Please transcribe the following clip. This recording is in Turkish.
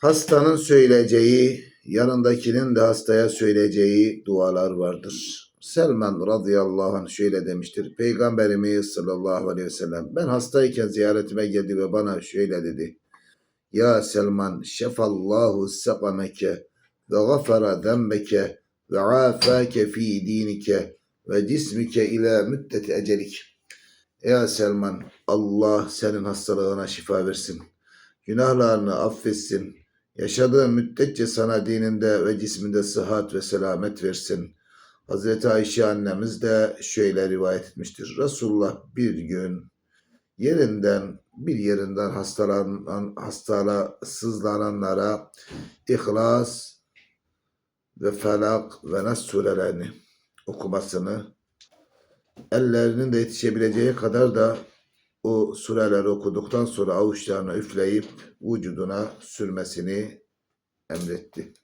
Hastanın söyleyeceği, yanındakinin de hastaya söyleyeceği dualar vardır. Selman radıyallahu anh şöyle demiştir. Peygamberimiz sallallahu aleyhi ve sellem ben hastayken ziyaretime geldi ve bana şöyle dedi. Ya Selman şefallahu sekameke ve gafara zembeke ve afake fi dinike ve cismike ila müddeti ecelik. Ya Selman Allah senin hastalığına şifa versin. Günahlarını affetsin. Yaşadığın müddetçe sana dininde ve cisminde sıhhat ve selamet versin. Hazreti Ayşe annemiz de şöyle rivayet etmiştir. Resulullah bir gün bir yerinden sızlananlara İhlas ve Felak ve Nas surelerini okumasını, ellerinin de yetişebileceği kadar da o sureleri okuduktan sonra avuçlarına üfleyip vücuduna sürmesini emretti.